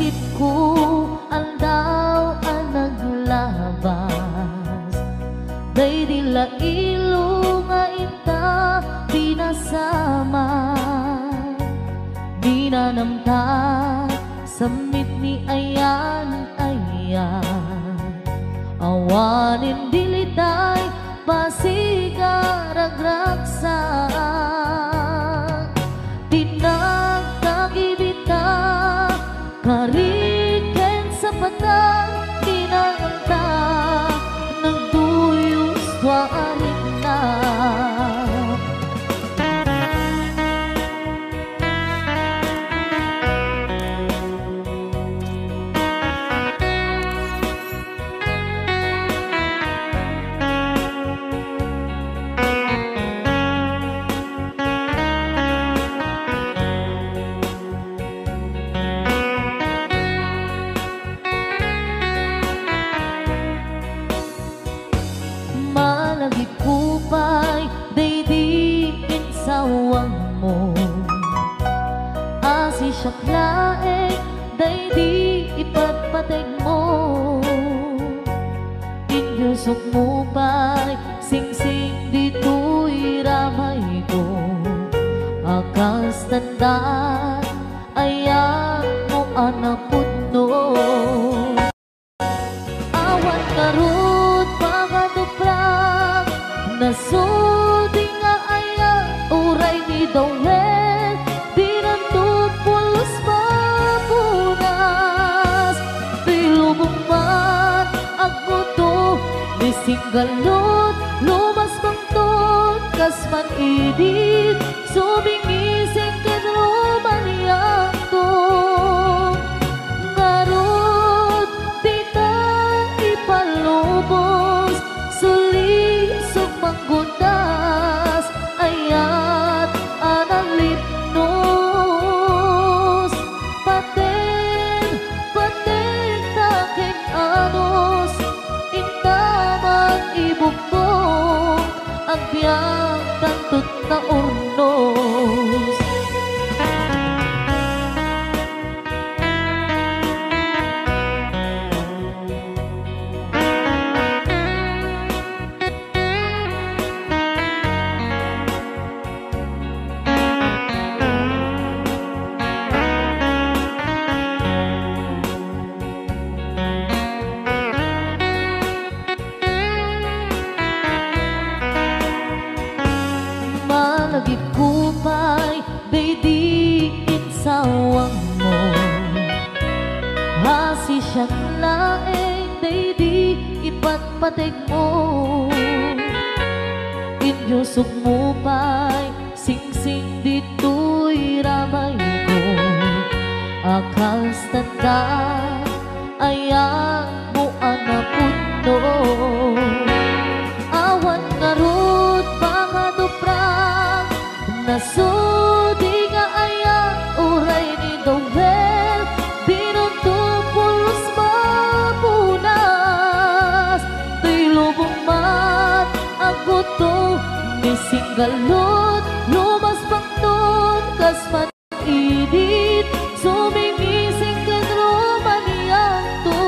malagip ko andaw ang naglabas day dila ilo nga ita pinasama binanamta samit ni ayan awanin dilitay pasigaragragsak tinagtagibita kariken sa patang kinanganta nagduyos tuwarin na malagipupay daydiin sawang mo asi syaklae daydi ipatpateg mo inyusok mo pa'y singsing dito'y ramay ko akas tandaan ayan mo anapot no awan karut pagaduplang nasudi nga aya uray ni Dawel dinantupulos mapunas dilubong man ang muto ni singgalot lumas bangtot kasman idit subingising kadruman yanto ngarot tita ipalubos suli manggundas ayat analipnos paten taking anos intamang ibugtong ang biyang tantut na urnos malagipupay daydiin sawang mo hasi siyang laeng daydi ipatpateg mo inyusok mo pa'y singsing dito'y ramay ko akas tanda ayan mo anapot no awan ngarut pangaduprang nasudi nga aya uray ni Dawel dinuntupulos mapunas dilubong mat ang buto ni singgalot lumas bangtot kasman idit sumingising kadruman yanto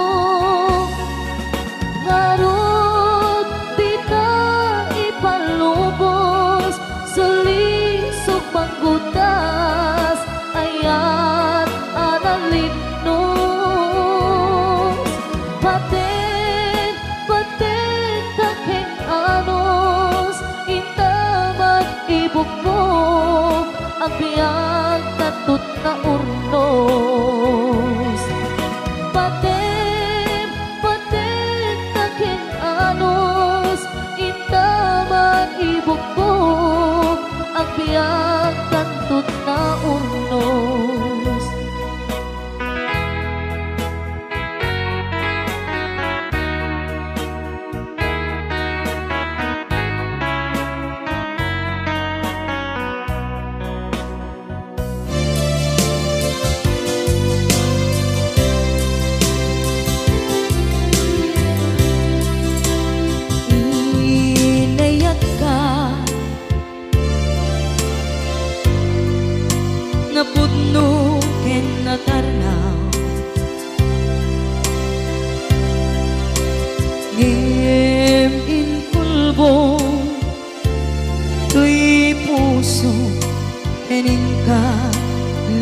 Paginin ka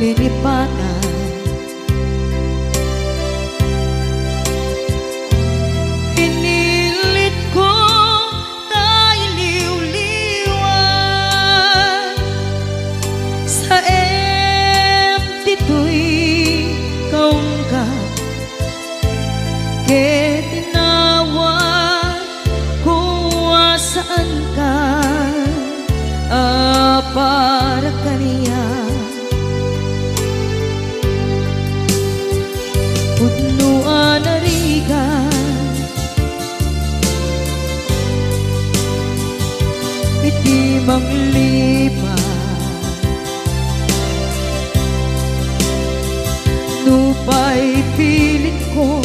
linipatan, pinilit ko na iliw-liwan sa empty to'y kaung ka. Kaya tinawag kung saan ka, para kaniya. Punuan na rigan, itimang lipan, nupay pilit ko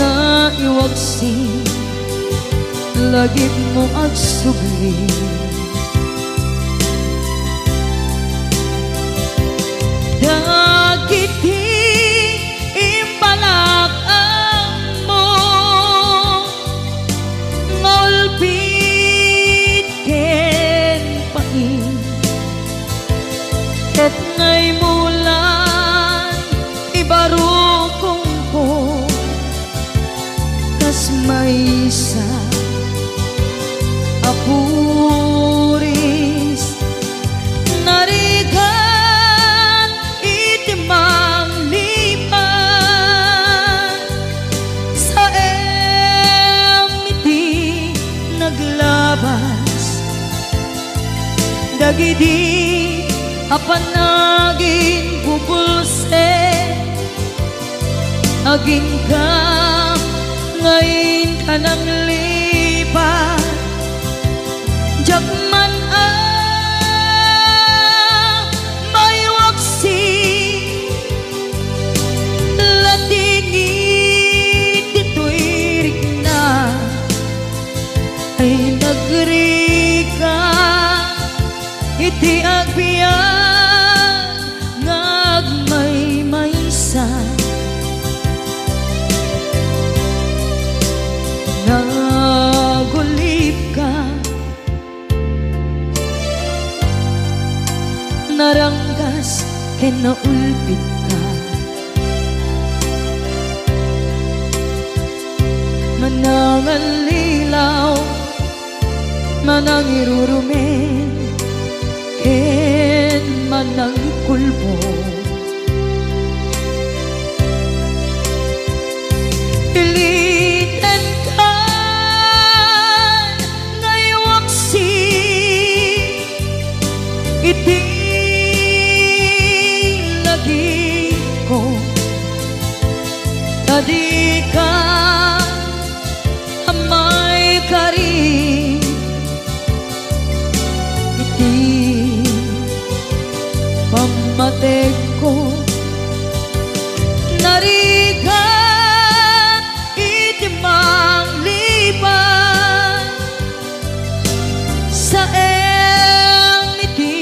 na iwagsin, lagip mo agsubli. Dagiti imbalak ang mo, ngolpit ken pain, ket ngay mulan ibarukong ko, kas may isa apuris narigan itimang lipan sa emiti naglabas. Dagidi apanagin bubulse, aging ka ngayon ka nang lipat. Jakman may waksi, latingit dito'y rigna, ay nagrika iti agbiyan ngagmay maysa. Nagulip ka, naranggas ken naulpit ka, manangan lilaw, manang irurumen, ken manang kulbo. Pilitan ka ngaywaksi, iti lagi ko, tadi ka amay kari, iti pamatek ko narigan itimang liban sa emiti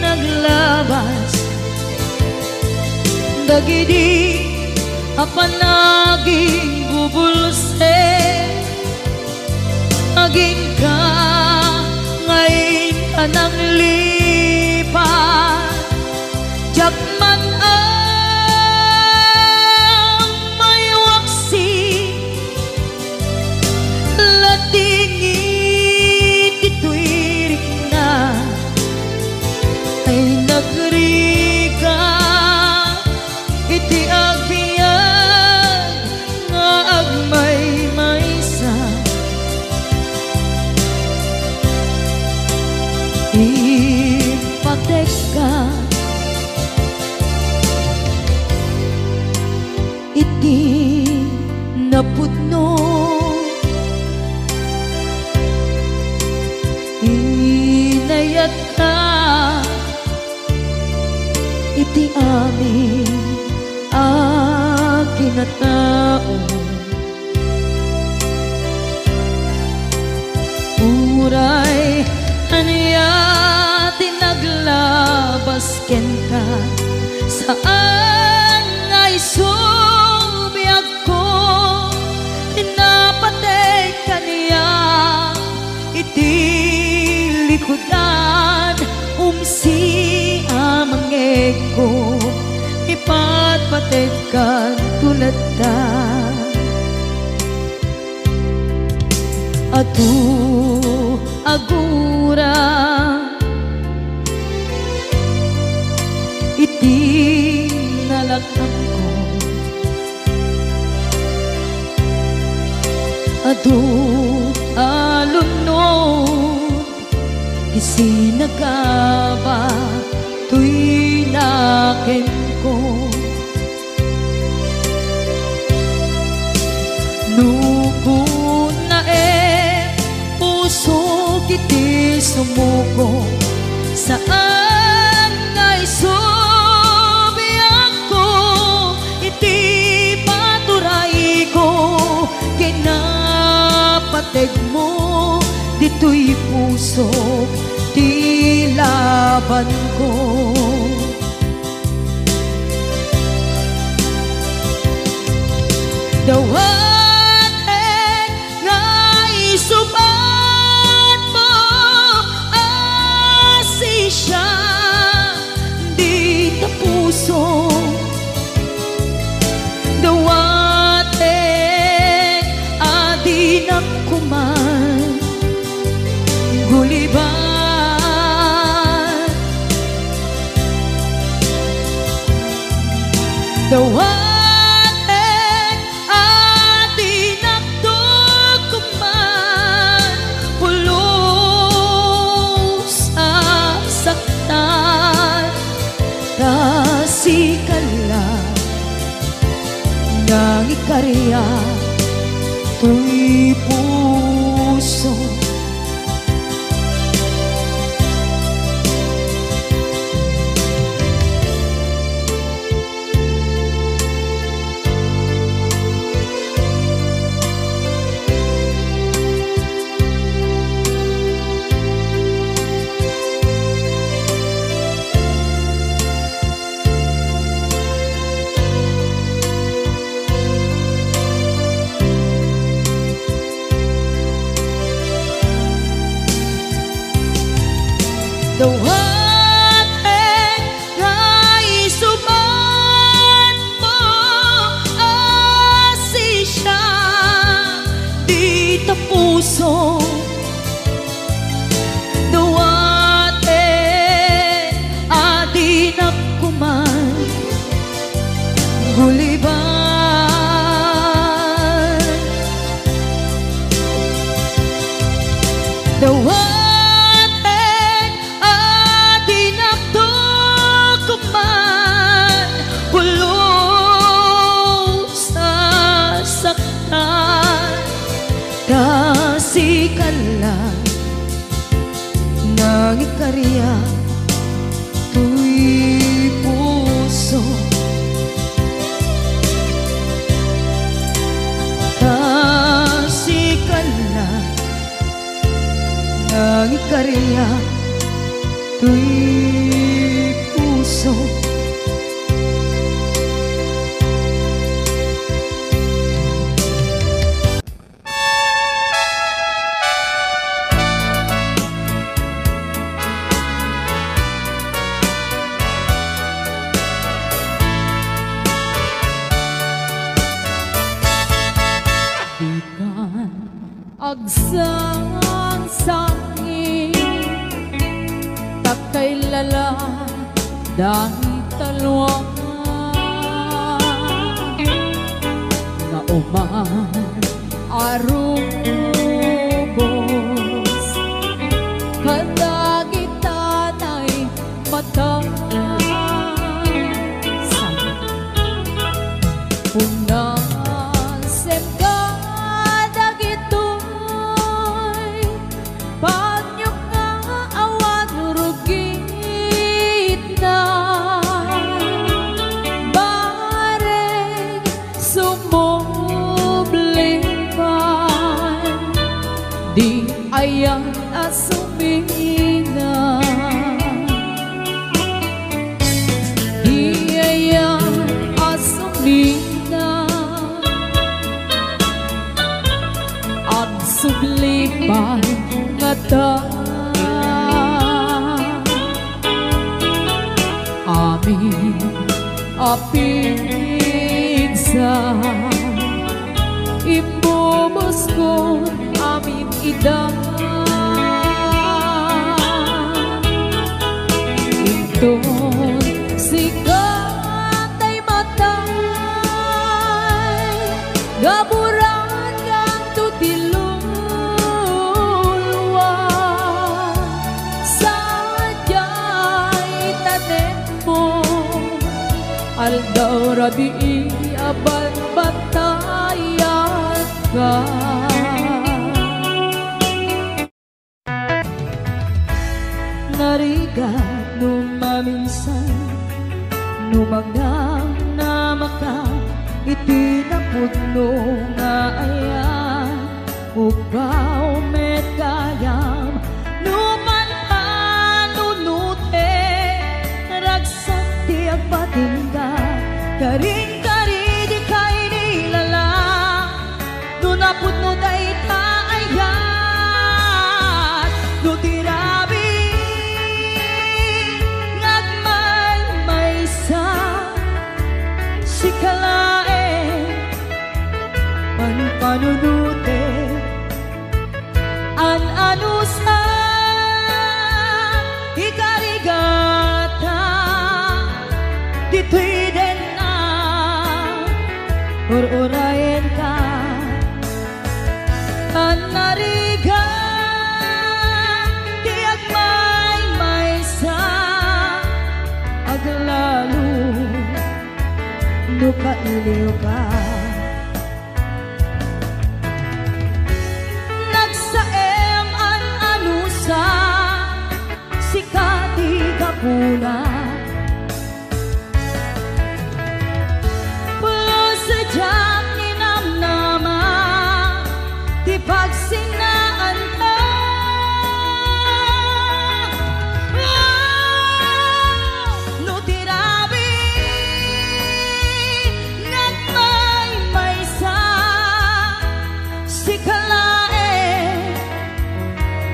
naglabas. Dagidi apanaging bubulse, aging ka ngayon ka nang lipan. Jakman may waksi, latingit dito'y rigna, ay nagrika iti agbiyan nga agmay maysa. Ipatek ka iti napudno, inayat ka iti amin akinatao. Uray aniya tinaglabas ken ka, saan ngay subiyag ko, tinapatay ka niya iti likudan napatid ka tulad ta. Atu agura iti nalakang ko. Adu alunod isinagaba tuy nakin ko. Nukun na puso kiti sumuko saan nga isubiyak ko iti paturay ko kinapatid mo dito'y puso di laban ko. Dawat nga isubat mo asi siya di ta puso. Dawat adi na kuman guliban. Dawat nang ikarya tuy puso. Dawat nga isubat mo asi siya di ta puso. Dawat adi na kuman guliban. Dawat kasikala nang ikarya tuy puso. Kasikala nang ikarya tuy puso. Agsang sangi takay lala dahil talwang na uman arubos kadagitan ay matang unang di ayan asumina, di ayan asumina, ang sublipan nga ta amin apin sa imbubos ko aming edad. Inton sikat ay matay, gaburan kang tutilulwa, sadya'y tanin mo aldaw rabi aban batayan ka. Narigat numaminsan numagang na maka itinapudno nga ayan ugaw met kayam numan anunute ragsak tiag patingga karing-kari di kay nilala nunapudno day taayat nutirabi sikalae panpanunute an anusa ikarigata dito'y din na ur-urayin ka an nariga tiyak may sa aglalo nukailiw ka. Nagsaem an anusa sikati kapuna pulo sadyang ninamnama di pagsinaan ka.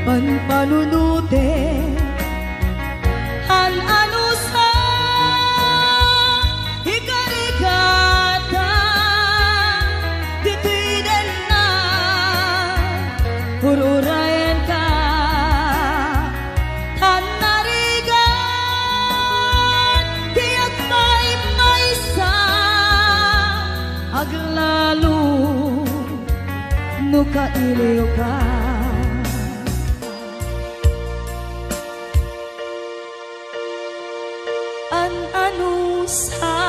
Panpanunute an anusa ikarigata dito'y din na ur-urayan ka tan narigat tiyak may sa aglalo nukailiw ka. Anusa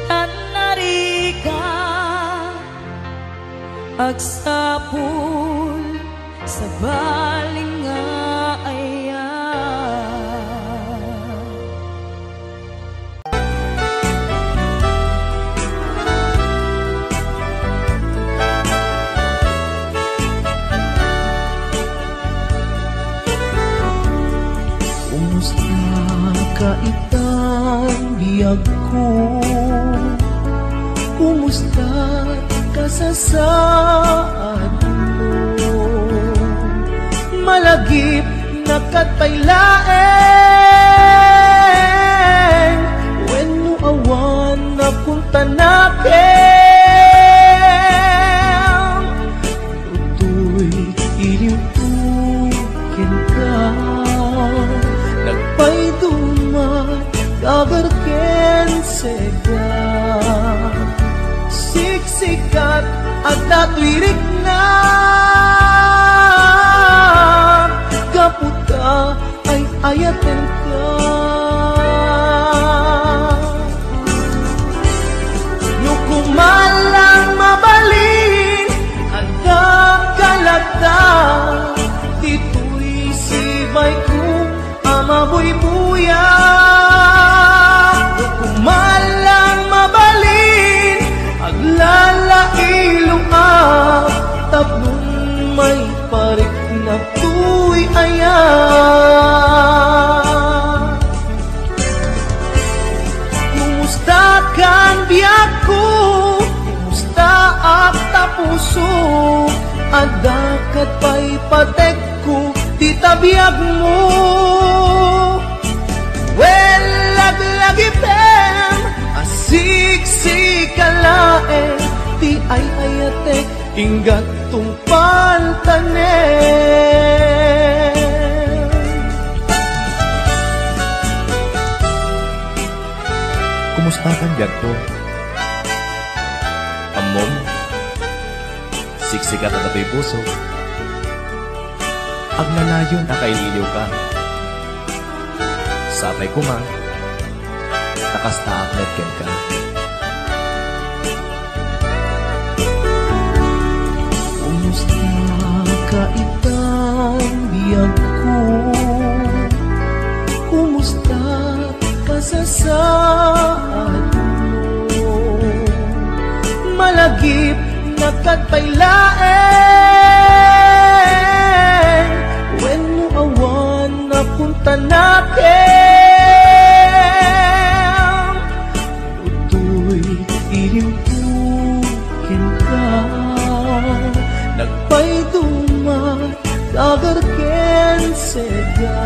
tan narika agsapul sa baling nga ayan. Kumusta ka itang biyag ko? Kumusta ka sa saan mo? Malagip na katpailaeng when no awan na punta natin tutoy iliw-tukin ka nagpay dumat kagarken sega siksikat at natwirik na kaputa ay ayaten ka nukumalang mabalin ada kalata dito'y sibay kong amabuy-buya nukumalang mabalin aglalailong tablong may parik na tuy ayan. Kumusta kang biyak ko? Kumusta at tapuso? Adakat pa'y patek ko di tabiyag mo. Well, laglagipem asik-sik inggat tungpal tanen. Kumusta kan biag ko? Amom, siksikat na tato'y puso. Agnanayon na kaililiw ka. Sapay ko ma, nakastaak netken ka. Kumusta ka itang biyag ko? Kumusta ka sa saan mo? Malagip na katpailaen, when mo awan na punta natin. Uto'y ilimpukin ka, nagpay dumat dagarken sega.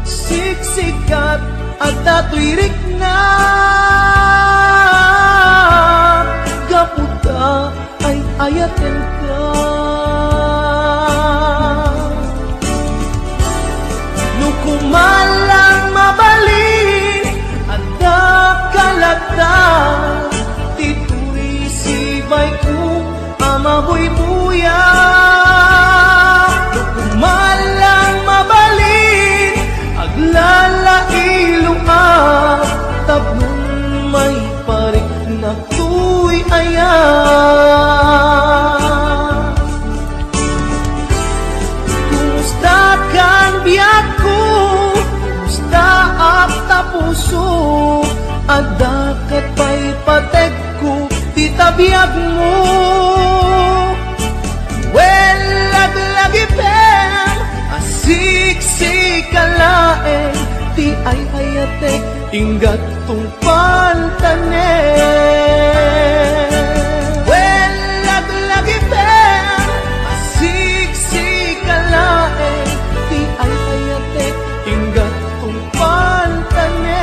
Siksikat at natwirik na, gaputa ay ayaten ka. Nukumalang mabalin at nakalata, tituloy sibay kong amabuy-buya. Nukumalang mabalin aglalailong at tablong may parik na tuy ayan. Kumusta kang biyak ko? Kumusta ak tapuso? Adakat pa'y patek ko, di tabiyag mo. Well, laglagipem, asiksikkalaeng, ti ay ayatek, inggat tungpal tanen. Well, laglagipem, asiksikkalaeng, ti ay ayatek, inggat tungpal tanen.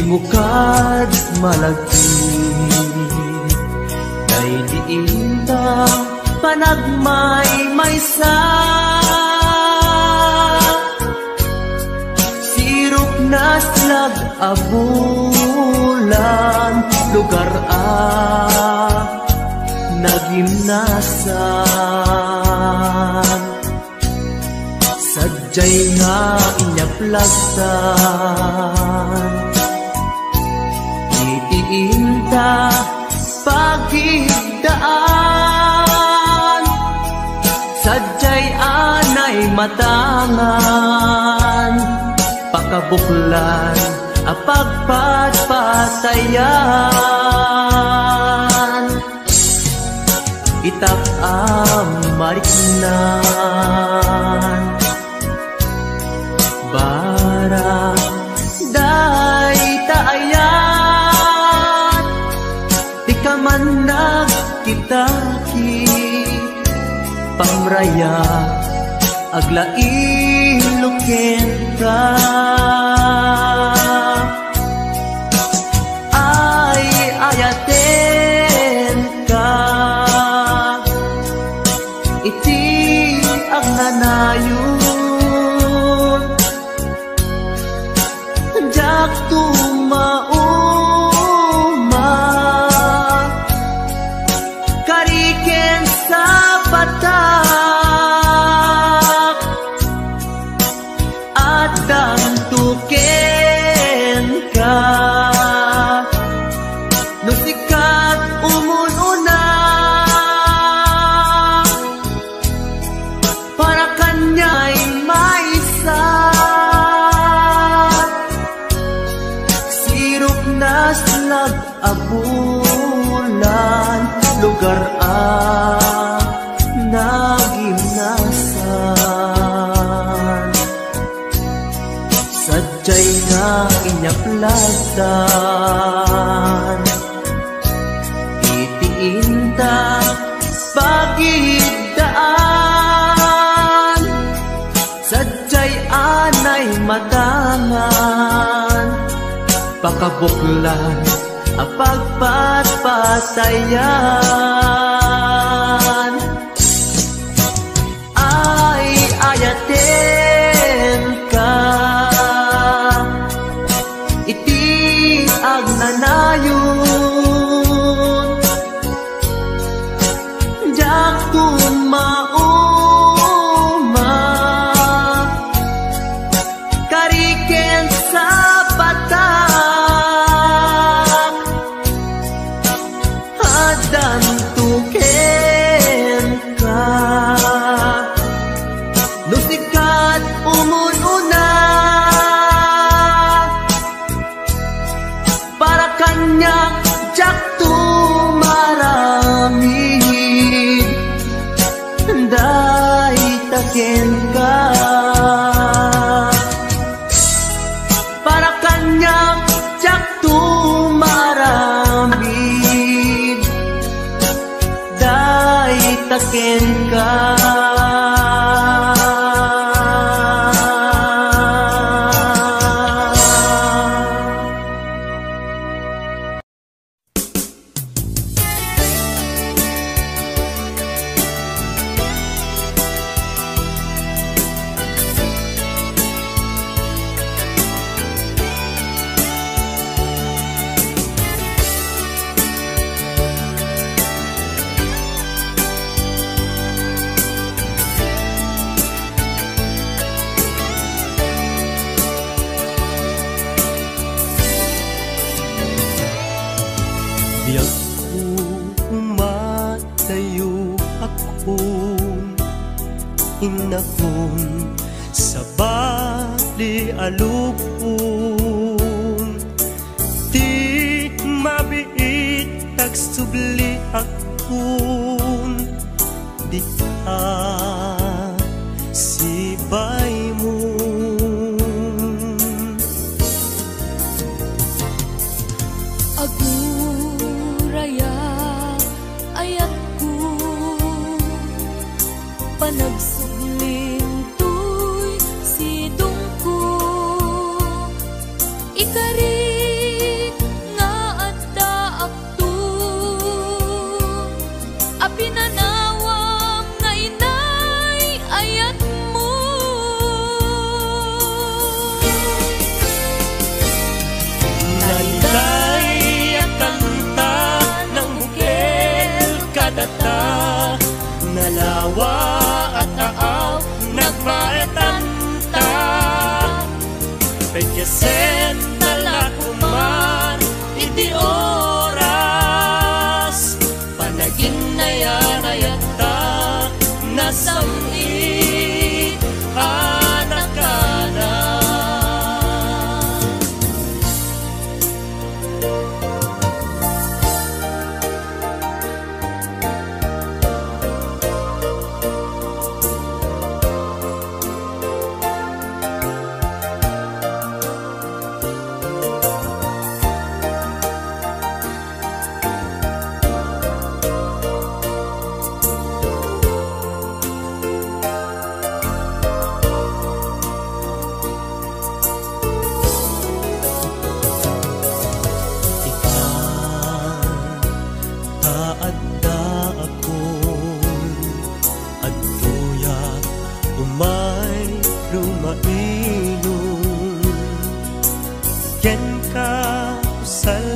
Himukad malagi Kay diinta panagmay-maysa Sirop na slag abulan Lugar nagimnasan Sadyay nga inyaplagsan Itiinta pagigdaan Sadyay anay matangan Pakabuklan apagpatpatayan Itap mariknan Bara day taayan Di ka man nagkitaki Pamraya aglain ka Ay ayaten ka Iti ang nanayon Jak tumauma Kariken sa patak At dantuken ka Nusikat umununa Para kanya'y maisa Sirop na slag abulan Lugar nagimnasan Sadyay nga inyaplagdan Itiinta pagigdaan Sadyay anay matangan Pakabuklan apagpatpatayan Ay ayaten ka Iti ang nanayon Jak tumauma Kariken sa patak Hadan tuken ka Nusikat umununa Para kanya jak tumaramid Day taken ka Para kanya jak tumaramid Day taken ka Biyak ko umatayo akong inakon sa bali alupon Di mabiit tagsubli akon Di ka sibay mo Aguraya ayat ko Panagsugling tuy sidong ko Ikari kadata nalawa at aaw nagbaetanta pagyasen nalakuman iti oras panagin na yanayata nasami anakana.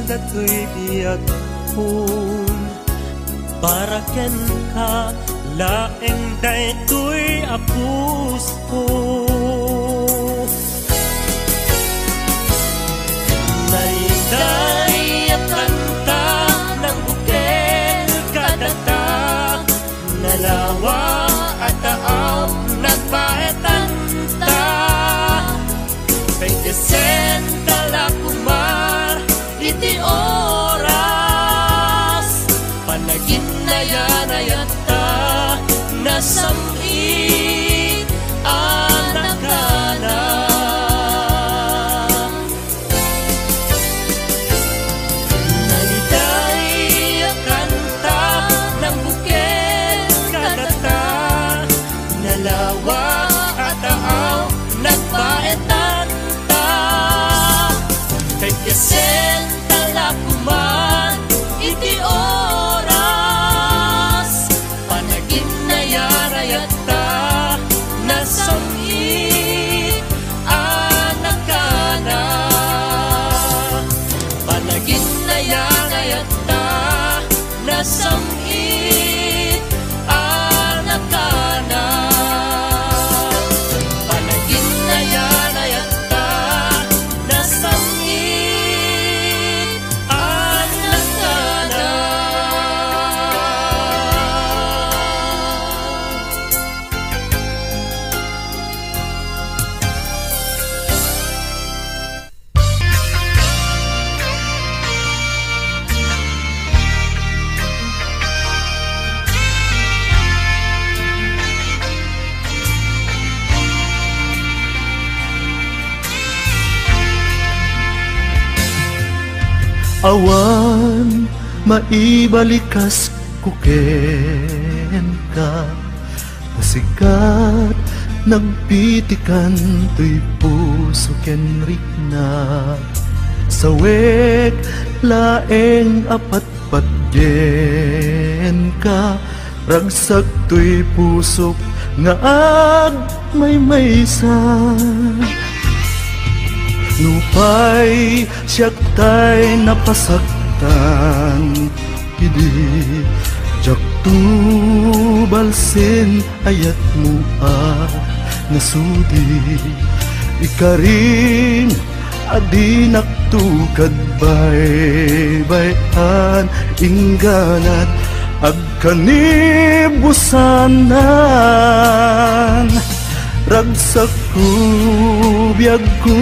Dato'y biyag kun para ken ka laeng daytoy apus ko naiday at kanta ng bukel kadata nalawa at taaw nagbaetanta kay desenta lakumar iti oras panagin na yanayata nasami anakana naliday kanta ng bukel kadata nalawa at taaw nagbaetanta kay kesen talakuman iti oras panagin na yarayata nasami anakana panagin na yarayata nasami anakana panagin na yarayata nasami awan maibalikas kuken ka pasikat nagpitikan to'y puso ken rikna sawek laeng apat patgen ka ragsak to'y pusok nga ag maysa nupay siyak tay napasaktan idi jak tu balsin ayat mo nasudi ikarin adi naktukad bay-bayan ingganat agkanibusanan ragsak ko biyag ko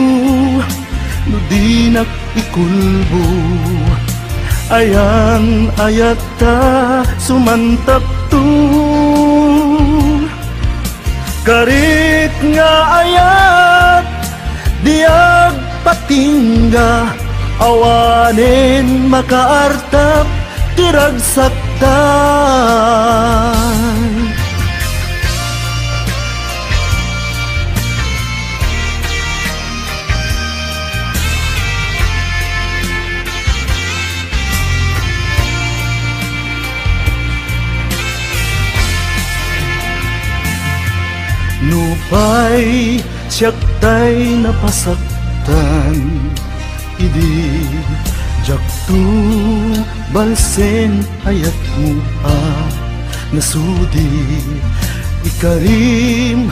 nudinak ikulbo ayan ayata sumantap tu karit nga ayat diag patingga awanin makaartap tiragsaktan nupay siyak tay napasaktan idi jaktu balsen ayat mo nasudi ikarim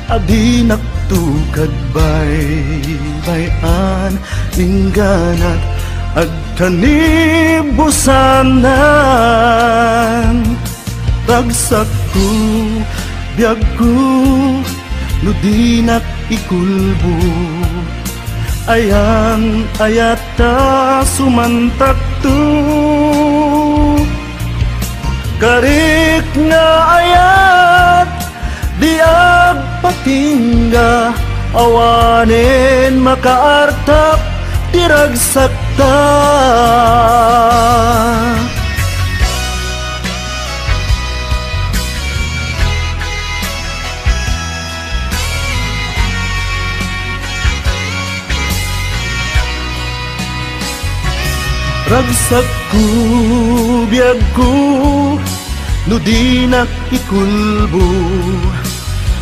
adi naktukad bayan ningganat agkanibusanan ragsak ko biyag ko nudinak ikulbo ayang ayata sumantak tu karik nga ayat diag patingga awanen makaartap tiragsakta ragsak ko biyag ko nudinak ikulbo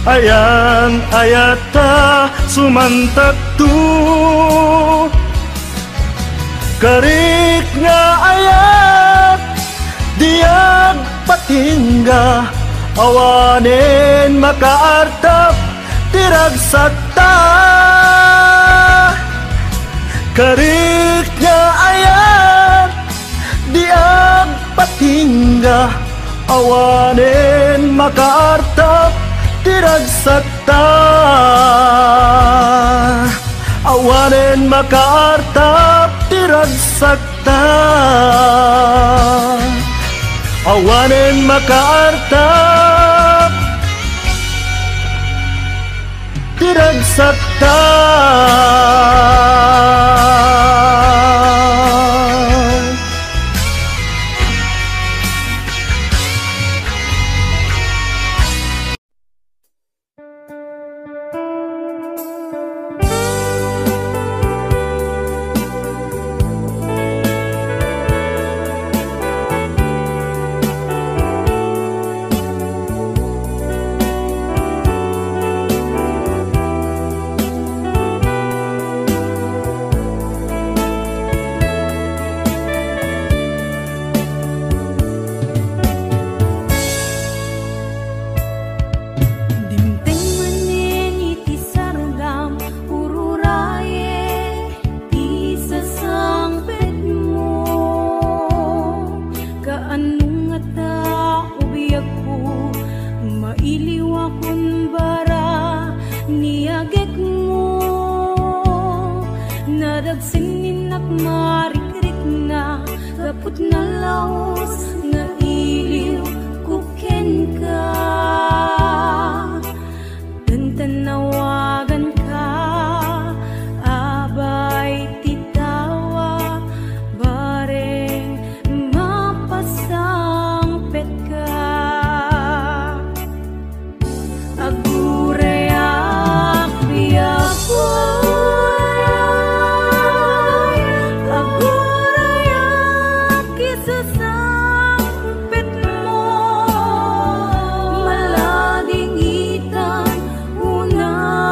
ayang ayata sumantak tu karik nga ayat diag patingga awanen makaartap tiragsakta karik nga ayat diag patingga awanen makaartap tiragsakta awanen makaartap tiragsakta awanen makaartap tiragsakta Malading itan una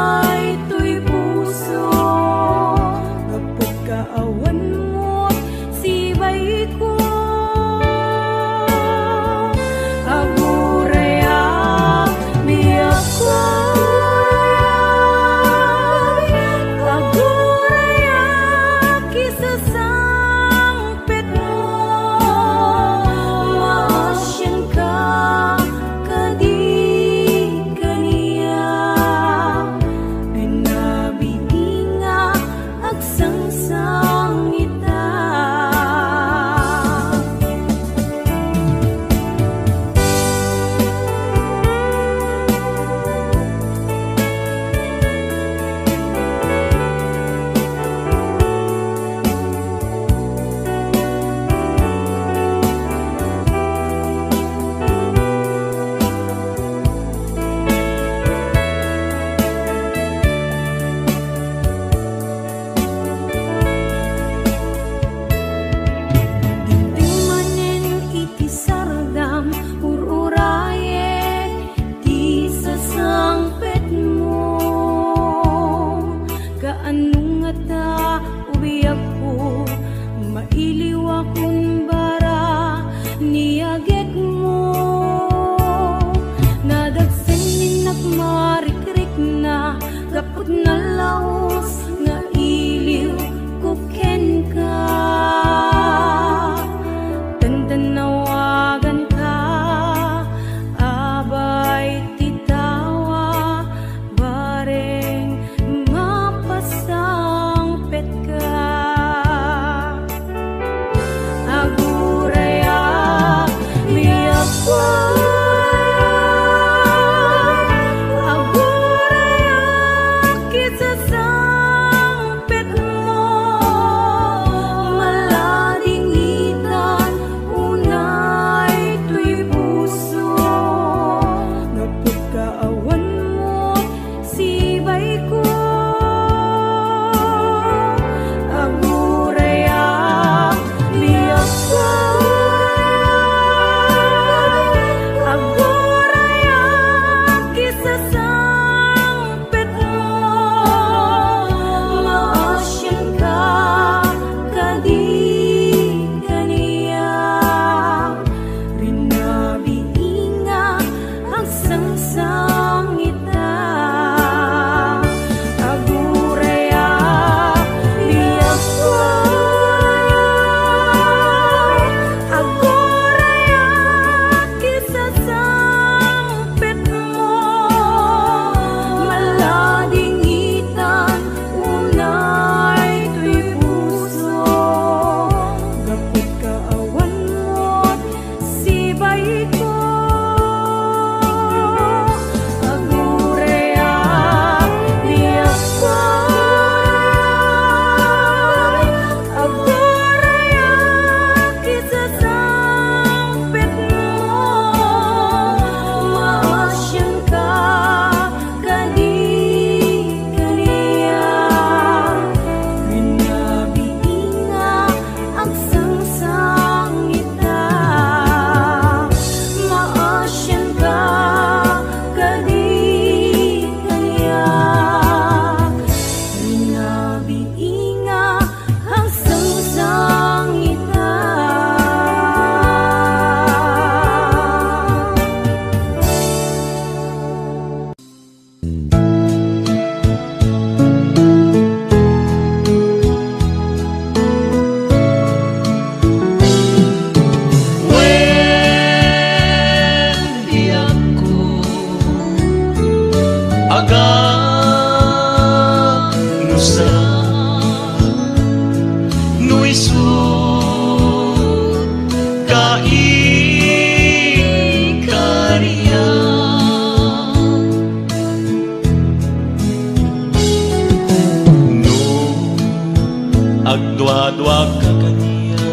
Agdwa-dwa ka kaniya,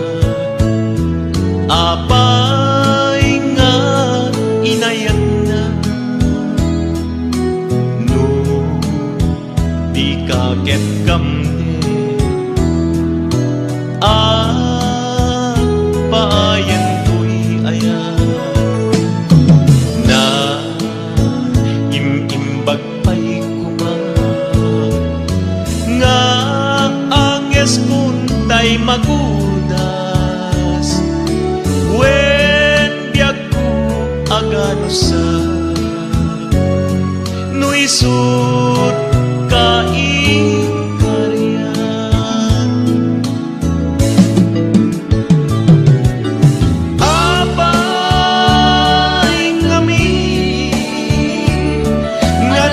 apay nga inayat na, no di ka ket kamne, paayan to'y ayan, na imimbag pa'y kumang, nga puntay magunas wen biag ko agano sa no isut kaingkarian apay ngami nga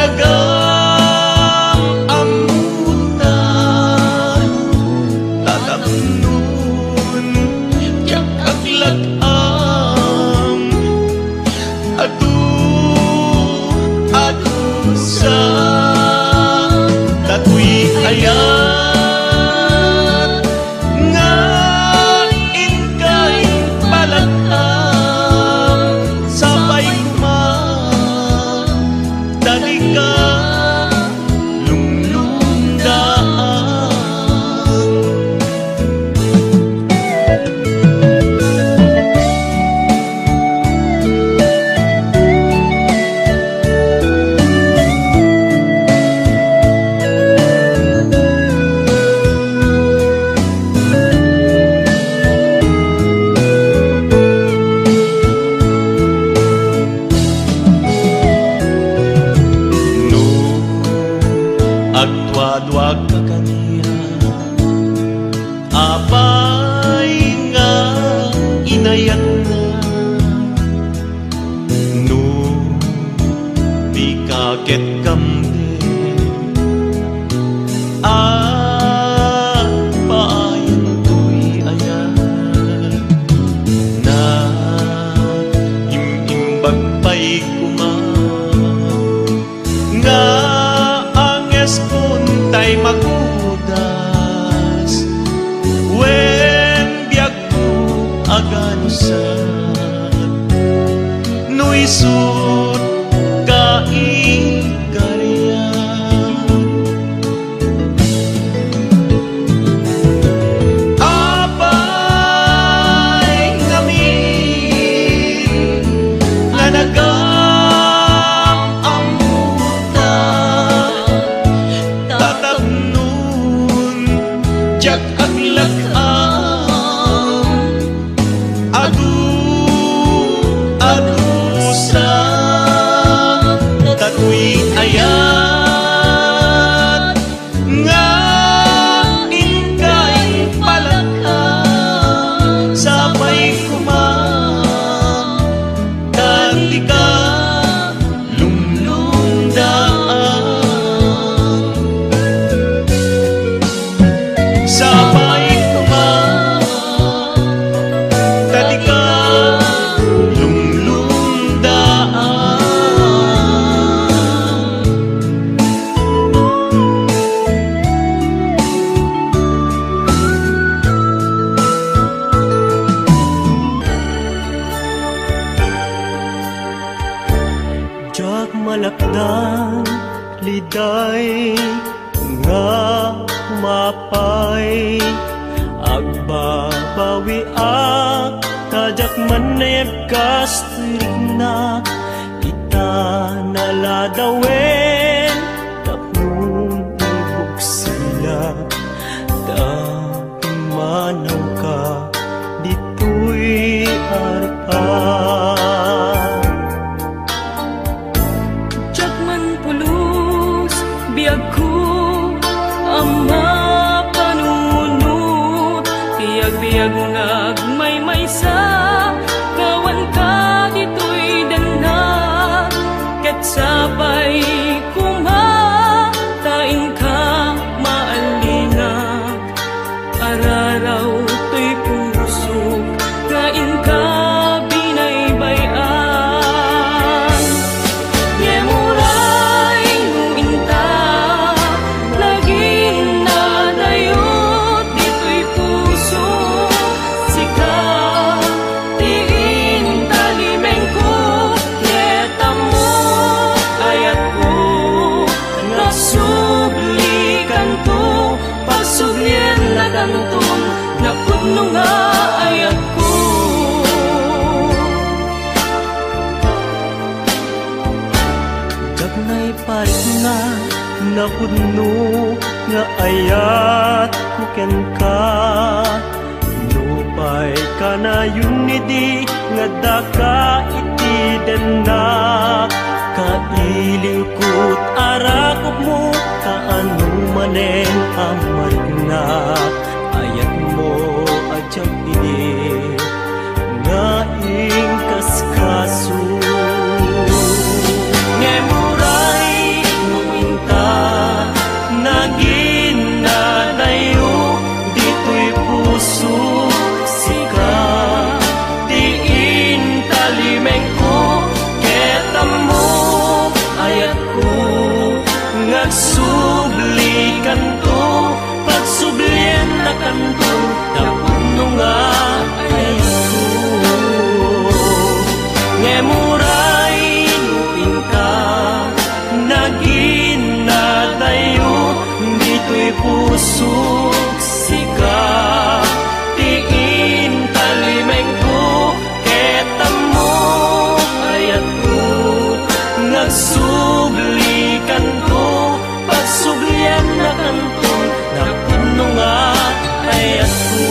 wadwag ka kaniya. Apay nga inayat na no di kaket kamde at paayon to'y ayan na imimbag pa'y kuma nga ang espuntay magudas wen biag ko aganusan no isut kaigarian apay ngamin nga nagam amuta tatagnon jak aglakam adu-adusan katuy ayat nga ingkay palakam sabay kumang dati ka lumlumdaan sabay kumang dati ka Jak malakdan liday nga mapay agbabawi ak tajak manayag kastirig na ita naladawen tapong ibog sila dati manaw ka dito'y arpan biag ko ang mapanunod biyag-biyag ngagmay maysa gawan ka dito'y dana ket sabay kumatain ka maalinag araraw to'y puso kain ka binaybayan yemuray nuinta laging nadayot dito'y puso sika tiin talimeng ko yeta mo ayat ko nasublikan to pagsublyan na kantong napudno nga ayat ko gagnay parik nga napudno nga ayat ko ken ka nupay ka na unity nga daka iti denna kailiw ko't arakop mo kaano manen amarik na ayat mo adyang ini nga ingkaskaso ngemuray numinta naging nadayo dito'y puso sika tiin talimeng ko keta mo ayat ko ngagsublikan to pagsublian na kanto napuno nga ayat ko ngemuray nuinta naging nadayo dito'y puso sika tiin talimeng ko keta mo ayat ko nagsublikan to pagsublian na kanto napuno nga ayat ko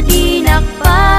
dinakpa